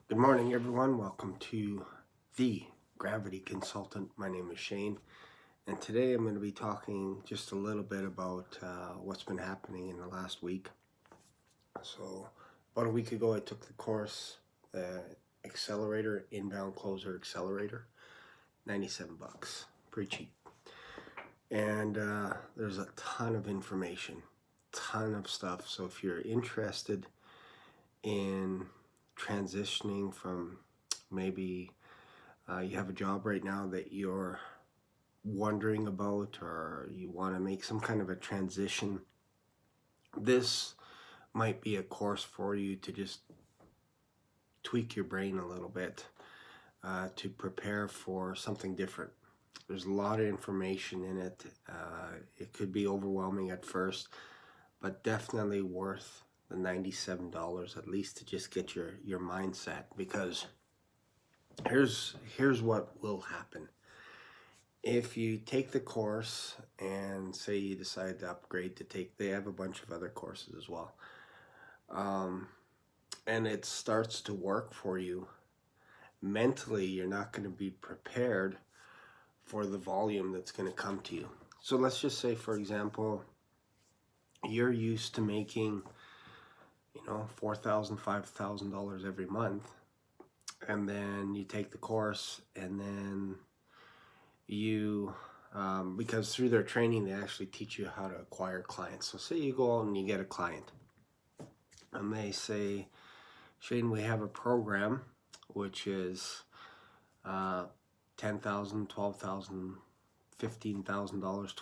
Good morning, everyone. Welcome to the Gravity Consultant. My name is Shane, and today I'm going to be talking just a little bit about what's been happening in the last week. So, about a week ago, I took the course, the accelerator, inbound closer accelerator, 97 bucks, pretty cheap. And there's a ton of information, ton of stuff. So, if you're interested in transitioning from maybe you have a job right now that you're wondering about, or you want to make some kind of a transition, this might be a course for you to just tweak your brain a little bit to prepare for something different. There's a lot of information in it. It could be overwhelming at first, but definitely worth the $97 at least to just get your mindset, because here's what will happen. If you take the course and say you decide to upgrade to take, they have a bunch of other courses as well, and it starts to work for you, mentally you're not going to be prepared for the volume that's going to come to you. So let's just say, for example, you're used to making, $4,000, $5,000 every month, and then you take the course, and then you because through their training they actually teach you how to acquire clients. So say you go out and you get a client and they say, Shane, we have a program which is $10,000, $12,000, $15,000,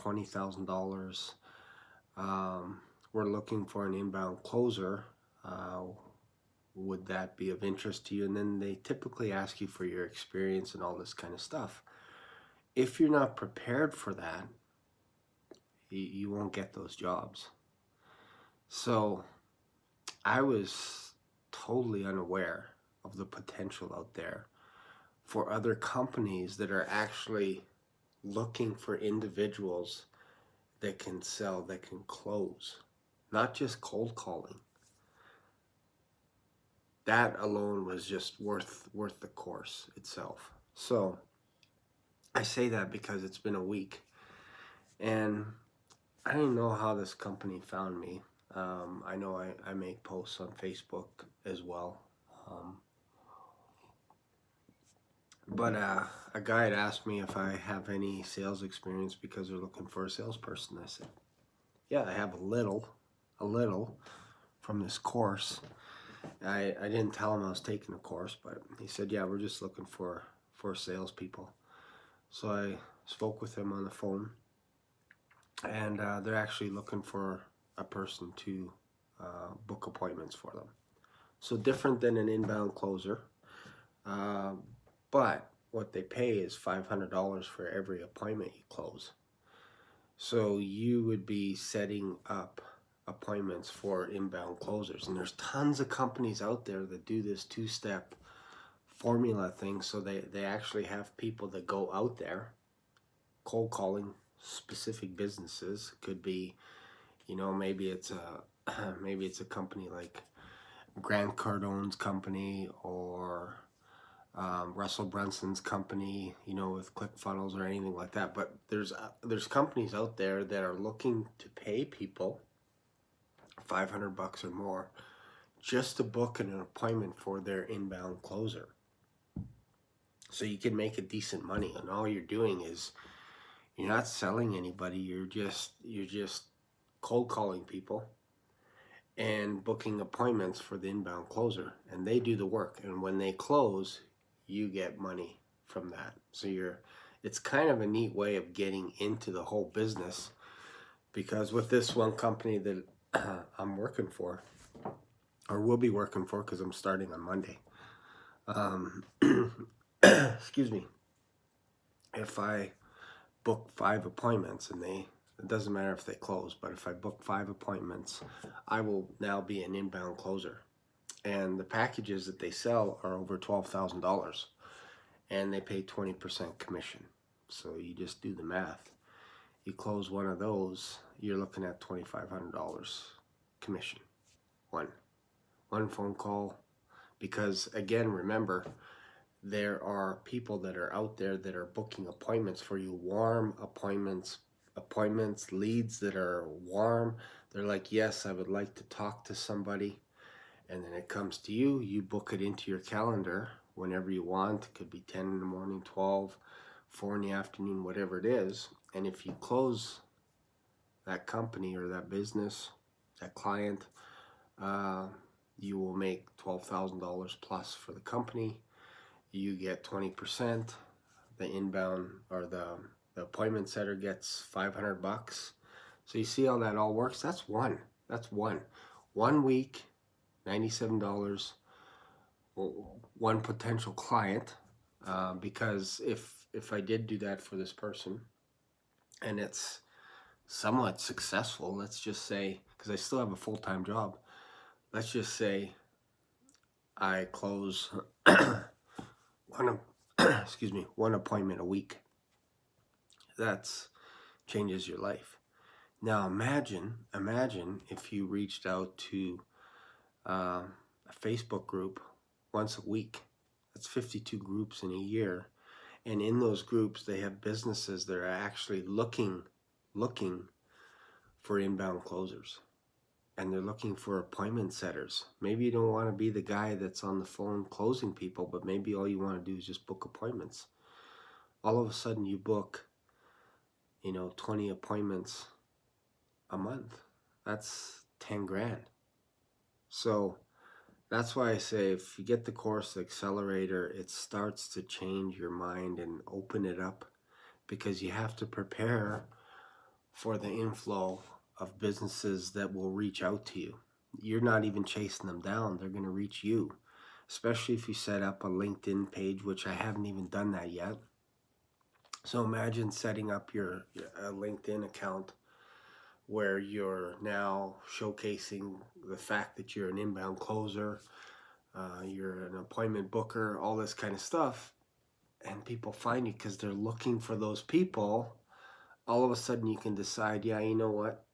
$20,000. We're looking for an inbound closer. Would that be of interest to you? And then they typically ask you for your experience and all this kind of stuff. If you're not prepared for that, you won't get those jobs. So I was totally unaware of the potential out there for other companies that are actually looking for individuals that can sell, that can close, not just cold calling. That alone was just worth the course itself. So I say that because it's been a week, and I don't know how this company found me. I know I make posts on Facebook as well. But a guy had asked me if I have any sales experience because they're looking for a salesperson. I said, yeah, I have a little from this course. I didn't tell him I was taking a course, but he said, yeah, we're just looking for salespeople. So I spoke with him on the phone, and they're actually looking for a person to book appointments for them. So different than an inbound closer, but what they pay is $500 for every appointment you close. So you would be setting up appointments for inbound closers, and there's tons of companies out there that do this two-step formula thing. So they actually have people that go out there cold calling specific businesses. Could be, maybe it's a company like Grant Cardone's company, or Russell Brunson's company, with ClickFunnels or anything like that. But there's companies out there that are looking to pay people $500 or more just to book an appointment for their inbound closer. So you can make a decent money, and all you're doing is you're not selling anybody. You're just cold calling people and booking appointments for the inbound closer, and they do the work. And when they close, you get money from that. So it's kind of a neat way of getting into the whole business, because with this one company that I'm working for, or will be working for, because I'm starting on Monday, excuse me, if I book 5 appointments and it doesn't matter if they close, but if I book 5 appointments, I will now be an inbound closer. And the packages that they sell are over $12,000, and they pay 20% commission. So you just do the math. You close one of those, you're looking at $2,500 commission. One phone call, Because again, remember, there are people that are out there that are booking appointments for you, warm appointments, leads that are warm. They're like, yes, I would like to talk to somebody. And then it comes to you, you book it into your calendar whenever you want. It could be 10 in the morning, 12, 4 in the afternoon, whatever it is. And if you close that company or that business, that client, you will make $12,000 plus for the company. You get 20%. The inbound or the appointment setter gets $500. So you see how that all works? That's one. That's one. 1 week, $97. One potential client. Because if I did do that for this person, and it's somewhat successful, let's just say, because I still have a full-time job, let's just say I close one appointment a week. That's changes your life. Now imagine if you reached out to a Facebook group once a week. That's 52 groups in a year. And in those groups, they have businesses that are actually looking for inbound closers. And they're looking for appointment setters. Maybe you don't want to be the guy that's on the phone closing people, but maybe all you want to do is just book appointments. All of a sudden you book, 20 appointments a month. That's 10 grand. So that's why I say if you get the course, the accelerator, it starts to change your mind and open it up, because you have to prepare for the inflow of businesses that will reach out to you. You're not even chasing them down. They're going to reach you, especially if you set up a LinkedIn page, which I haven't even done that yet. So imagine setting up your LinkedIn account where you're now showcasing the fact that you're an inbound closer, you're an appointment booker, all this kind of stuff, and people find you because they're looking for those people. All of a sudden you can decide, yeah, you know what,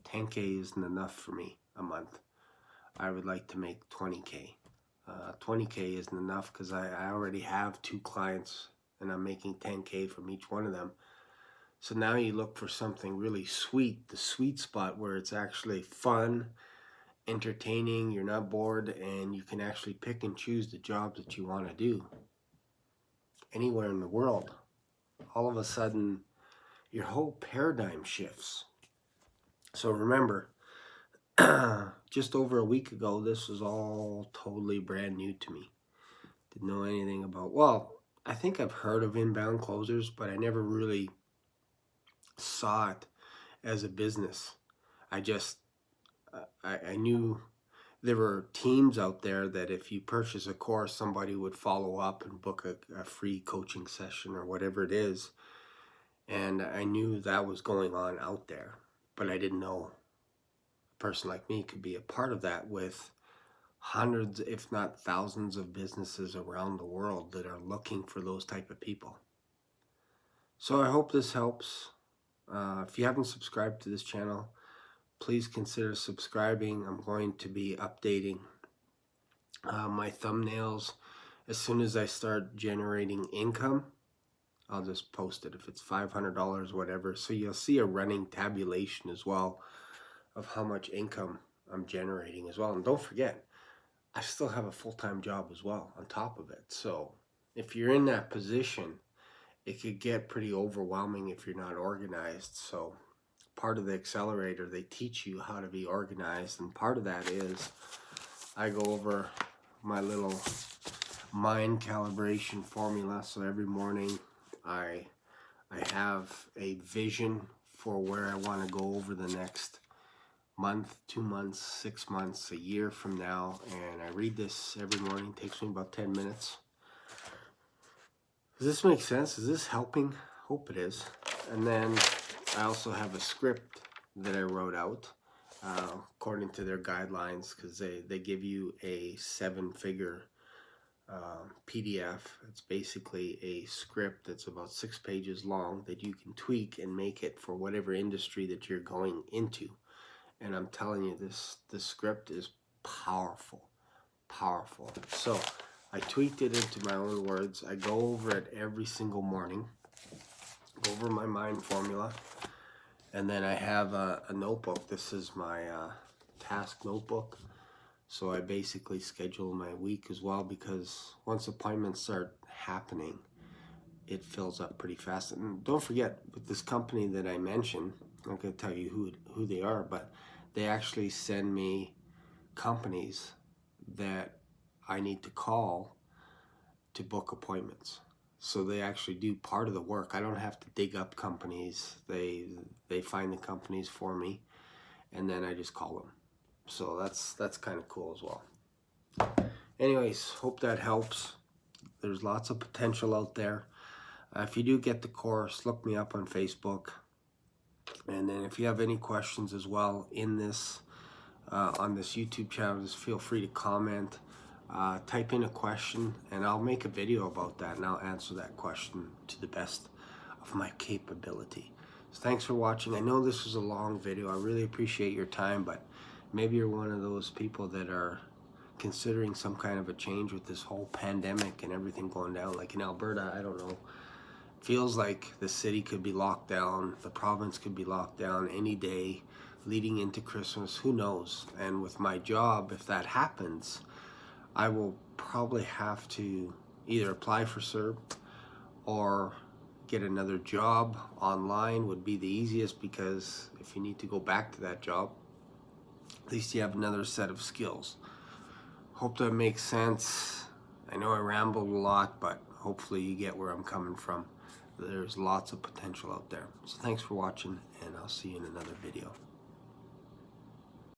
10K isn't enough for me a month. I would like to make 20K. 20K isn't enough because I already have 2 clients and I'm making 10K from each one of them. So now you look for something really sweet, the sweet spot where it's actually fun, entertaining, you're not bored, and you can actually pick and choose the jobs that you want to do anywhere in the world. All of a sudden, your whole paradigm shifts. So remember, just over a week ago, this was all totally brand new to me. Didn't know anything about, well, I think I've heard of inbound closers, but I never really saw it as a business. I knew there were teams out there that if you purchase a course, somebody would follow up and book a free coaching session or whatever it is. And I knew that was going on out there, but I didn't know a person like me could be a part of that with hundreds, if not thousands of businesses around the world that are looking for those type of people. So I hope this helps. If you haven't subscribed to this channel, please consider subscribing. I'm going to be updating my thumbnails as soon as I start generating income. I'll just post it if it's $500, whatever. So you'll see a running tabulation as well of how much income I'm generating as well. And don't forget, I still have a full-time job as well on top of it. So if you're in that position, it could get pretty overwhelming if you're not organized. So part of the accelerator, they teach you how to be organized, and part of that is I go over my little mind calibration formula. So every morning I have a vision for where I want to go over the next month, 2 months, 6 months, a year from now, and I read this every morning. It takes me about 10 minutes. Does this make sense? Is this helping? Hope it is. And then I also have a script that I wrote out according to their guidelines, because they give you a 7-figure PDF. It's basically a script that's about 6 pages long that you can tweak and make it for whatever industry that you're going into. And I'm telling you, this script is powerful. powerful. So I tweaked it into my own words. I go over it every single morning, go over my mind formula, and then I have a notebook. This is my task notebook. So I basically schedule my week as well, because once appointments start happening, it fills up pretty fast. And don't forget, with this company that I mentioned, I'm not going to tell you who they are, but they actually send me companies that I need to call to book appointments. So they actually do part of the work. I don't have to dig up companies. They find the companies for me, and then I just call them. So that's kind of cool as well. Anyways, hope that helps. There's lots of potential out there. If you do get the course, look me up on Facebook. And then if you have any questions as well in this on this YouTube channel, just feel free to comment. Type in a question and I'll make a video about that, and I'll answer that question to the best of my capability. So thanks for watching. I know this was a long video. I really appreciate your time, but maybe you're one of those people that are considering some kind of a change with this whole pandemic and everything going down. Like in Alberta, I don't know, feels like the city could be locked down, the province could be locked down any day leading into Christmas. Who knows? And with my job, if that happens, I will probably have to either apply for CERB or get another job. Online would be the easiest, because if you need to go back to that job, at least you have another set of skills. Hope that makes sense. I know I rambled a lot, but hopefully you get where I'm coming from. There's lots of potential out there. So thanks for watching, and I'll see you in another video.